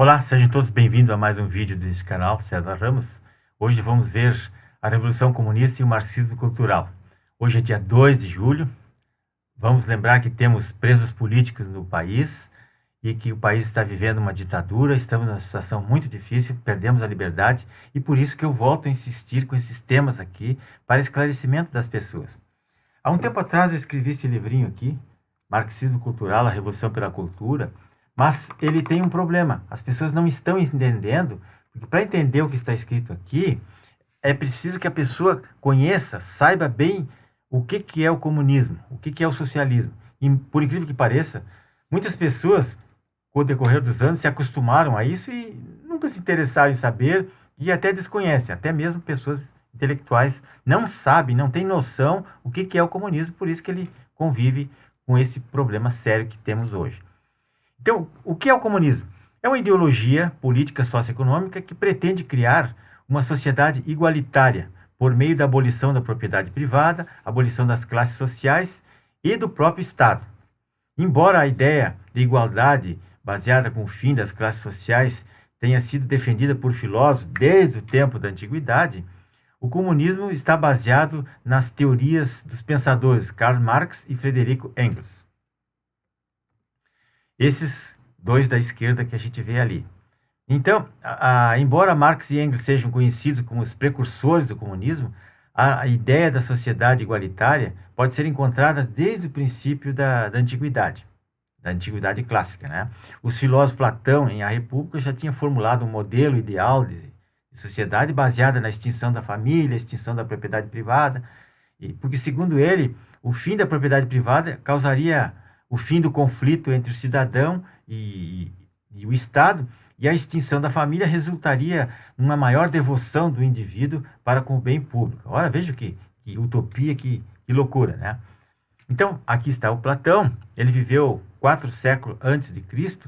Olá, sejam todos bem-vindos a mais um vídeo desse canal, César Ramos. Hoje vamos ver a Revolução Comunista e o Marxismo Cultural. Hoje é dia 2 de julho. Vamos lembrar que temos presos políticos no país e que o país está vivendo uma ditadura, estamos numa situação muito difícil, perdemos a liberdade e por isso que eu volto a insistir com esses temas aqui para esclarecimento das pessoas. Há um tempo atrás eu escrevi esse livrinho aqui, Marxismo Cultural, a Revolução pela Cultura, mas ele tem um problema. As pessoas não estão entendendo, porque para entender o que está escrito aqui, é preciso que a pessoa conheça, saiba bem o que é o comunismo, o que é o socialismo. E, por incrível que pareça, muitas pessoas, com o decorrer dos anos, se acostumaram a isso e nunca se interessaram em saber e até desconhecem. Até mesmo pessoas intelectuais não sabem, não têm noção o que é o comunismo, por isso que ele convive com esse problema sério que temos hoje. Então, o que é o comunismo? É uma ideologia política socioeconômica que pretende criar uma sociedade igualitária por meio da abolição da propriedade privada, abolição das classes sociais e do próprio Estado. Embora a ideia de igualdade baseada com o fim das classes sociais tenha sido defendida por filósofos desde o tempo da antiguidade, o comunismo está baseado nas teorias dos pensadores Karl Marx e Frederico Engels. Esses dois da esquerda que a gente vê ali. Então, embora Marx e Engels sejam conhecidos como os precursores do comunismo, a ideia da sociedade igualitária pode ser encontrada desde o princípio da antiguidade clássica, né? Os filósofos Platão, em A República, já tinha formulado um modelo ideal de sociedade baseada na extinção da família, extinção da propriedade privada, porque, segundo ele, o fim da propriedade privada causaria o fim do conflito entre o cidadão e o Estado, e a extinção da família resultaria numa maior devoção do indivíduo para com o bem público. Ora, veja que utopia, que loucura, né? Então, aqui está o Platão, ele viveu 4 séculos antes de Cristo.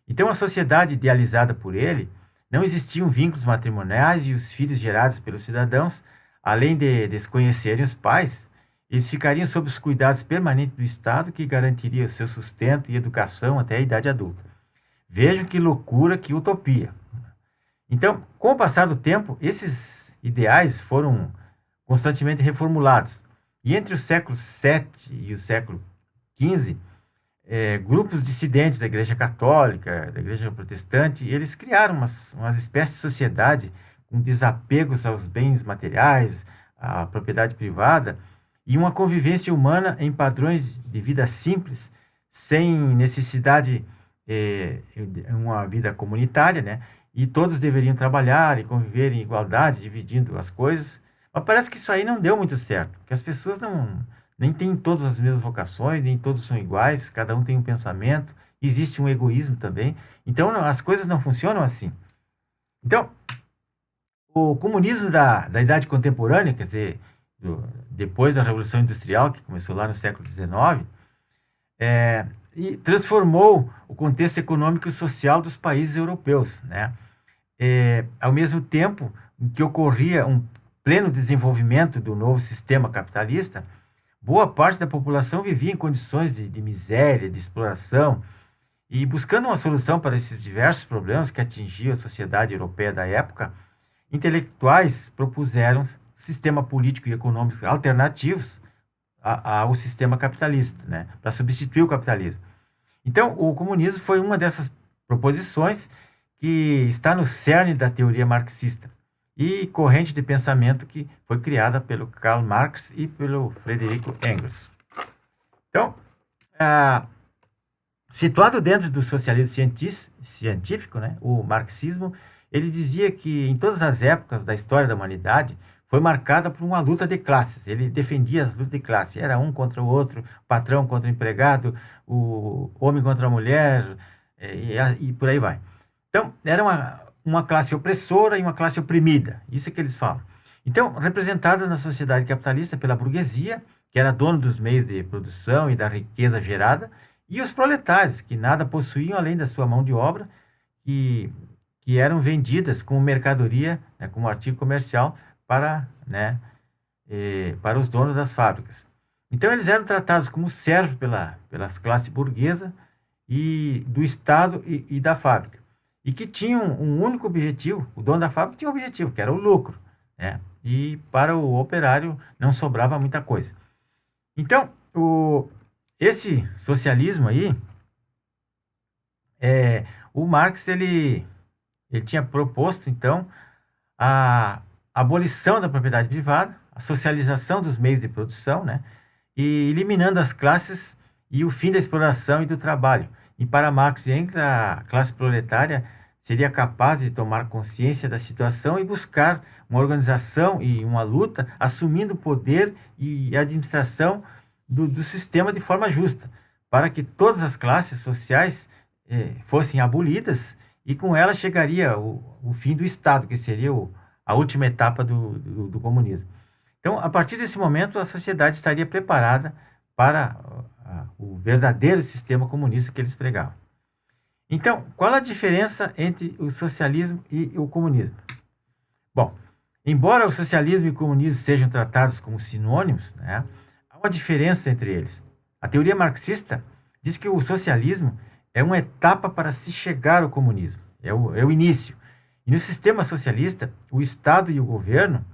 Então, a sociedade idealizada por ele, não existiam vínculos matrimoniais e os filhos gerados pelos cidadãos, além de desconhecerem os pais, eles ficariam sob os cuidados permanentes do Estado que garantiria o seu sustento e educação até a idade adulta. Vejam que loucura, que utopia. Então, com o passar do tempo, esses ideais foram constantemente reformulados. E entre o século VII e o século XV, grupos dissidentes da Igreja Católica, da Igreja Protestante, eles criaram umas espécies de sociedade com desapegos aos bens materiais, à propriedade privada, e uma convivência humana em padrões de vida simples, sem necessidade uma vida comunitária, né? E todos deveriam trabalhar e conviver em igualdade, dividindo as coisas. Mas parece que isso aí não deu muito certo, porque as pessoas nem têm todas as mesmas vocações, nem todos são iguais, cada um tem um pensamento, existe um egoísmo também. Então as coisas não funcionam assim. Então, o comunismo da Idade Contemporânea, quer dizer, depois da Revolução Industrial, que começou lá no século XIX, e transformou o contexto econômico e social dos países europeus, né? Ao mesmo tempo que ocorria um pleno desenvolvimento do novo sistema capitalista, boa parte da população vivia em condições de miséria, de exploração, e buscando uma solução para esses diversos problemas que atingiam a sociedade europeia da época, intelectuais propuseram sistema político e econômico alternativos ao sistema capitalista, né, para substituir o capitalismo. Então, o comunismo foi uma dessas proposições que está no cerne da teoria marxista e corrente de pensamento que foi criada pelo Karl Marx e pelo Frederico Engels. Então, situado dentro do socialismo científico, né, o marxismo, ele dizia que em todas as épocas da história da humanidade foi marcada por uma luta de classes. Ele defendia as lutas de classe. Era um contra o outro, o patrão contra o empregado, o homem contra a mulher, e por aí vai. Então, era uma classe opressora e uma classe oprimida. Isso é que eles falam. Então, representadas na sociedade capitalista pela burguesia, que era dona dos meios de produção e da riqueza gerada, e os proletários, que nada possuíam além da sua mão de obra, que eram vendidas como mercadoria, né, como artigo comercial, para os donos das fábricas. Então eles eram tratados como servos pelas classes burguesa e do Estado e da fábrica. e que tinham um único objetivo. O dono da fábrica tinha um objetivo, que era o lucro, né? E para o operário não sobrava muita coisa. Então, esse socialismo aí, o Marx ele tinha proposto, então, a abolição da propriedade privada, a socialização dos meios de produção, né? E eliminando as classes e o fim da exploração e do trabalho. E para Marx e Engels, a classe proletária seria capaz de tomar consciência da situação e buscar uma organização e uma luta, assumindo o poder e a administração do sistema de forma justa, para que todas as classes sociais fossem abolidas e com ela chegaria o fim do Estado, que seria a última etapa do comunismo. Então, a partir desse momento, a sociedade estaria preparada para o verdadeiro sistema comunista que eles pregavam. Então, qual a diferença entre o socialismo e o comunismo? Bom, embora o socialismo e o comunismo sejam tratados como sinônimos, né, há uma diferença entre eles. A teoria marxista diz que o socialismo é uma etapa para se chegar ao comunismo, é o início. E no sistema socialista, o Estado e o governo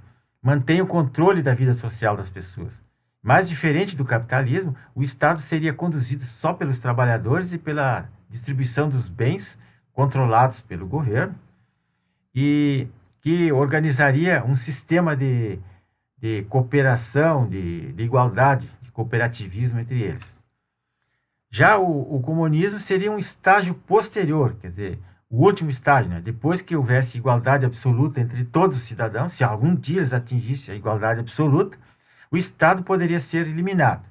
mantêm o controle da vida social das pessoas. Mais diferente do capitalismo, o Estado seria conduzido só pelos trabalhadores e pela distribuição dos bens controlados pelo governo e que organizaria um sistema de cooperação, de igualdade, de cooperativismo entre eles. Já o comunismo seria um estágio posterior, quer dizer, o último estágio, né? Depois que houvesse igualdade absoluta entre todos os cidadãos, se algum dia eles atingissem a igualdade absoluta, o Estado poderia ser eliminado.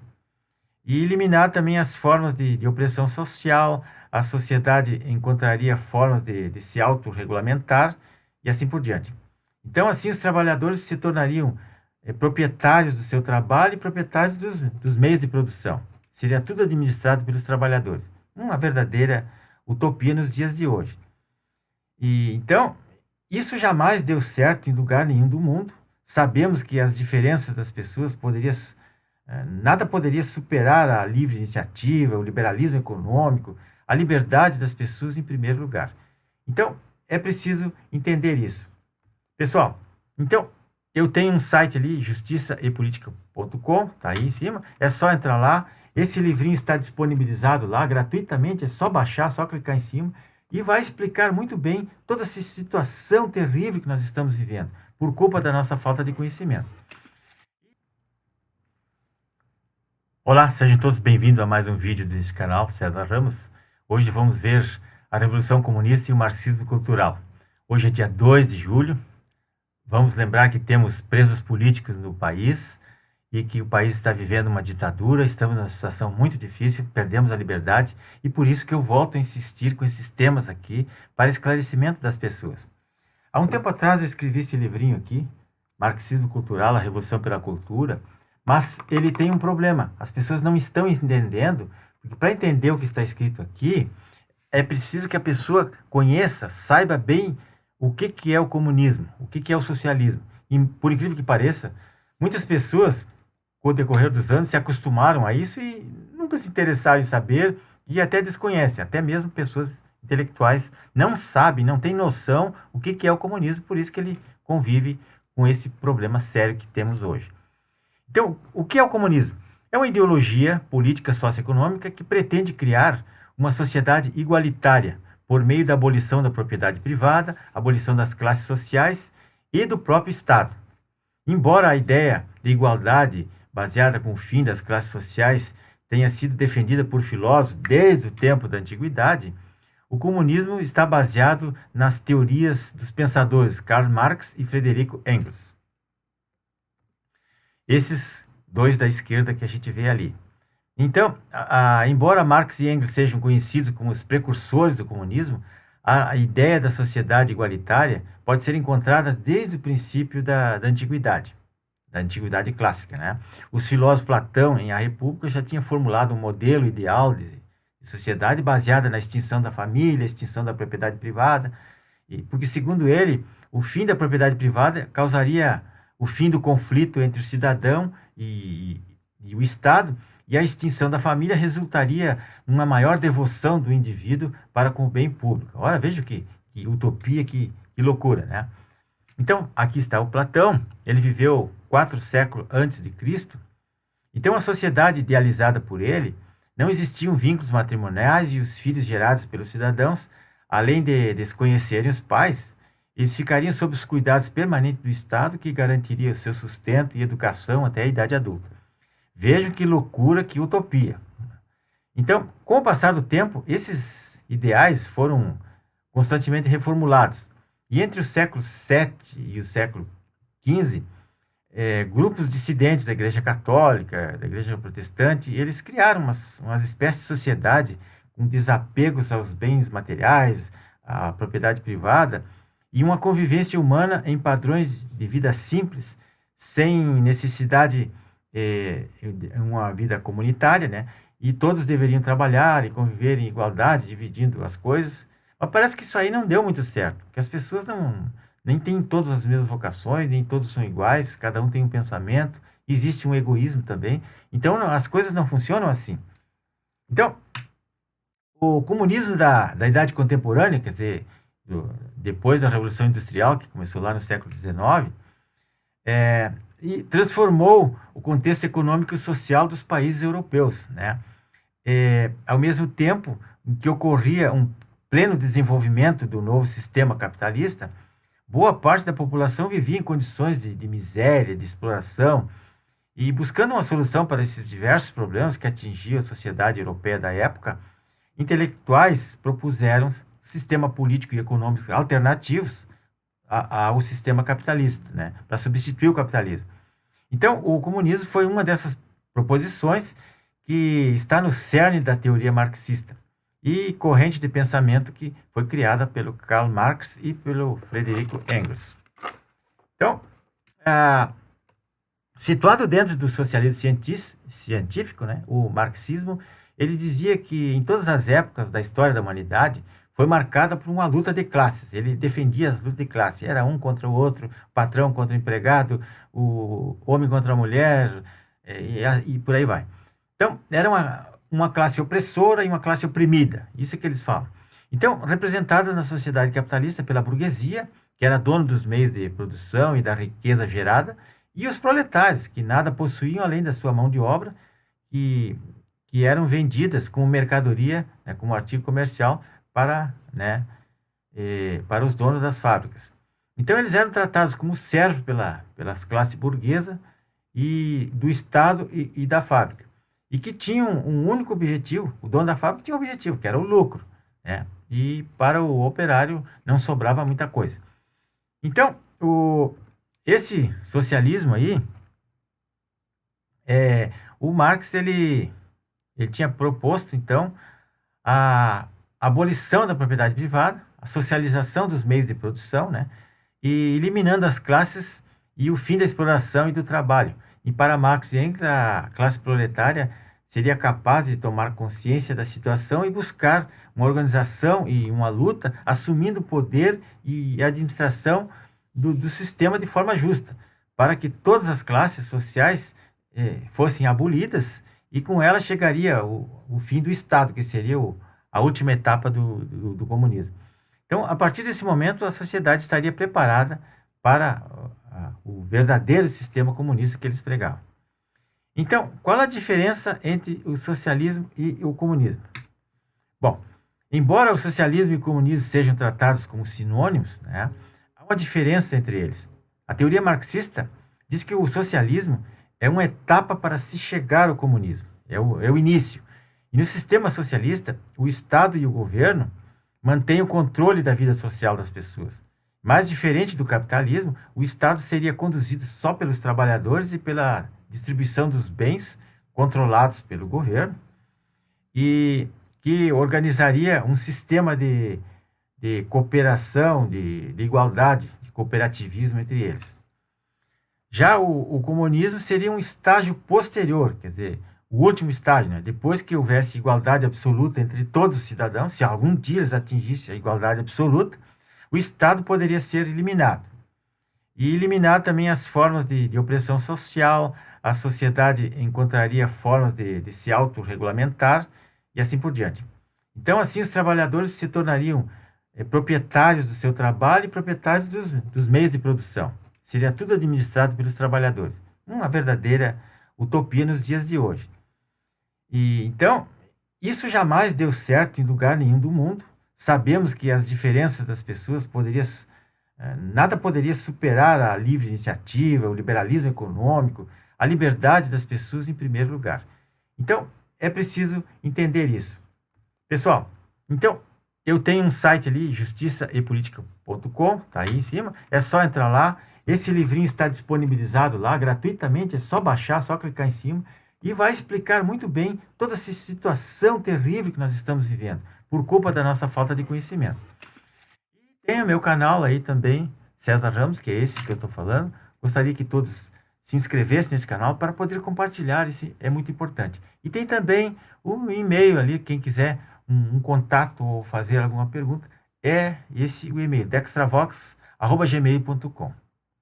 E eliminar também as formas de opressão social, a sociedade encontraria formas de se autorregulamentar e assim por diante. Então, assim, os trabalhadores se tornariam proprietários do seu trabalho e proprietários dos meios de produção. Seria tudo administrado pelos trabalhadores. Uma verdadeira utopia nos dias de hoje. E então, isso jamais deu certo em lugar nenhum do mundo. Sabemos que as diferenças das pessoas nada poderia superar a livre iniciativa, o liberalismo econômico, a liberdade das pessoas em primeiro lugar. Então, é preciso entender isso. Pessoal, então, eu tenho um site ali, justiçaepolitica.com, tá aí em cima, é só entrar lá. Esse livrinho está disponibilizado lá gratuitamente, é só baixar, só clicar em cima e vai explicar muito bem toda essa situação terrível que nós estamos vivendo, por culpa da nossa falta de conhecimento. Olá, sejam todos bem-vindos a mais um vídeo desse canal, César Ramos. Hoje vamos ver a Revolução Comunista e o Marxismo Cultural. Hoje é dia 2 de julho. Vamos lembrar que temos presos políticos no país e que o país está vivendo uma ditadura, estamos numa situação muito difícil, perdemos a liberdade e por isso que eu volto a insistir com esses temas aqui para esclarecimento das pessoas. Há um tempo atrás eu escrevi esse livrinho aqui, Marxismo Cultural, a Revolução pela Cultura, mas ele tem um problema, as pessoas não estão entendendo, porque para entender o que está escrito aqui, é preciso que a pessoa conheça, saiba bem o que é o comunismo, o que é o socialismo. E, por incrível que pareça, muitas pessoas, com o decorrer dos anos, se acostumaram a isso e nunca se interessaram em saber e até desconhecem. Até mesmo pessoas intelectuais não sabem, não têm noção o que é o comunismo, por isso que ele convive com esse problema sério que temos hoje. Então, o que é o comunismo? É uma ideologia política socioeconômica que pretende criar uma sociedade igualitária por meio da abolição da propriedade privada, abolição das classes sociais e do próprio Estado. Embora a ideia de igualdade baseada com o fim das classes sociais tenha sido defendida por filósofos desde o tempo da antiguidade, o comunismo está baseado nas teorias dos pensadores Karl Marx e Friedrich Engels. Esses dois da esquerda que a gente vê ali. Então, embora Marx e Engels sejam conhecidos como os precursores do comunismo, a ideia da sociedade igualitária pode ser encontrada desde o princípio da antiguidade clássica, né? Os filósofos Platão, em A República, já tinha formulado um modelo ideal de sociedade baseada na extinção da família, extinção da propriedade privada, porque, segundo ele, o fim da propriedade privada causaria o fim do conflito entre o cidadão e o Estado, e a extinção da família resultaria numa maior devoção do indivíduo para com o bem público. Ora, veja que que utopia, que loucura, né? Então, aqui está o Platão, ele viveu 4 séculos antes de Cristo. Então, a sociedade idealizada por ele, não existiam vínculos matrimoniais e os filhos gerados pelos cidadãos, além de desconhecerem os pais, eles ficariam sob os cuidados permanentes do Estado que garantiria o seu sustento e educação até a idade adulta. Vejam que loucura, que utopia. Então, com o passar do tempo, esses ideais foram constantemente reformulados. E entre o século VII e o século XV, grupos dissidentes da Igreja Católica, da Igreja Protestante, eles criaram umas espécies de sociedade com desapegos aos bens materiais, à propriedade privada e uma convivência humana em padrões de vida simples, sem necessidade uma vida comunitária, né? E todos deveriam trabalhar e conviver em igualdade, dividindo as coisas. Mas parece que isso aí não deu muito certo, que as pessoas nem têm todas as mesmas vocações, nem todos são iguais, cada um tem um pensamento, existe um egoísmo também. Então as coisas não funcionam assim. Então, o comunismo da Idade Contemporânea, quer dizer, depois da Revolução Industrial, que começou lá no século XIX, e transformou o contexto econômico e social dos países europeus, né? Ao mesmo tempo que ocorria um pleno desenvolvimento do novo sistema capitalista, boa parte da população vivia em condições de miséria, de exploração, e buscando uma solução para esses diversos problemas que atingiam a sociedade europeia da época, intelectuais propuseram sistema político e econômico alternativos ao sistema capitalista, né, para substituir o capitalismo. Então, o comunismo foi uma dessas proposições que está no cerne da teoria marxista e corrente de pensamento que foi criada pelo Karl Marx e pelo Friedrich Engels. Então, situado dentro do socialismo científico, né, o marxismo, ele dizia que em todas as épocas da história da humanidade foi marcada por uma luta de classes. Ele defendia as lutas de classe. Era um contra o outro, patrão contra o empregado, o homem contra a mulher, e por aí vai. Então, era uma classe opressora e uma classe oprimida. Isso é que eles falam. Então, representadas na sociedade capitalista pela burguesia, que era dona dos meios de produção e da riqueza gerada, e os proletários, que nada possuíam além da sua mão de obra, que eram vendidas como mercadoria, né, como artigo comercial, para os donos das fábricas. Então, eles eram tratados como servos pelas classes burguesa e do Estado e da fábrica. E que tinham um único objetivo, o dono da fábrica tinha um objetivo, que era o lucro, né? E para o operário não sobrava muita coisa. Então, esse socialismo aí, o Marx, ele tinha proposto, então, a abolição da propriedade privada, a socialização dos meios de produção, né? E eliminando as classes e o fim da exploração e do trabalho. E para Marx e Engels, a classe proletária seria capaz de tomar consciência da situação e buscar uma organização e uma luta, assumindo o poder e a administração do sistema de forma justa, para que todas as classes sociais fossem abolidas e com ela chegaria o fim do Estado, que seria a última etapa do comunismo. Então, a partir desse momento, a sociedade estaria preparada para o verdadeiro sistema comunista que eles pregavam. Então, qual a diferença entre o socialismo e o comunismo? Bom, embora o socialismo e o comunismo sejam tratados como sinônimos, né, há uma diferença entre eles. A teoria marxista diz que o socialismo é uma etapa para se chegar ao comunismo, é o início. E no sistema socialista, o Estado e o governo mantêm o controle da vida social das pessoas. Mais diferente do capitalismo, o Estado seria conduzido só pelos trabalhadores e pela distribuição dos bens controlados pelo governo, e que organizaria um sistema de cooperação, de igualdade, de cooperativismo entre eles. Já o comunismo seria um estágio posterior, quer dizer, o último estágio, né? Depois que houvesse igualdade absoluta entre todos os cidadãos, se algum dia eles atingissem a igualdade absoluta, o Estado poderia ser eliminado. E eliminar também as formas de opressão social, a sociedade encontraria formas de se autorregulamentar e assim por diante. Então, assim, os trabalhadores se tornariam proprietários do seu trabalho e proprietários dos meios de produção. Seria tudo administrado pelos trabalhadores. Uma verdadeira utopia nos dias de hoje. E então, isso jamais deu certo em lugar nenhum do mundo. Sabemos que as diferenças das pessoas nada poderia superar a livre iniciativa, o liberalismo econômico, a liberdade das pessoas em primeiro lugar. Então, é preciso entender isso. Pessoal, então, eu tenho um site ali, justiçaepolitica.com, tá aí em cima. É só entrar lá. Esse livrinho está disponibilizado lá gratuitamente, é só baixar, só clicar em cima e vai explicar muito bem toda essa situação terrível que nós estamos vivendo, por culpa da nossa falta de conhecimento. E tem o meu canal aí também, César Ramos, que é esse que eu estou falando. Gostaria que todos se inscrevessem nesse canal para poder compartilhar, isso é muito importante. E tem também um e-mail ali, quem quiser um contato ou fazer alguma pergunta, é esse o e-mail, dextravox@gmail.com.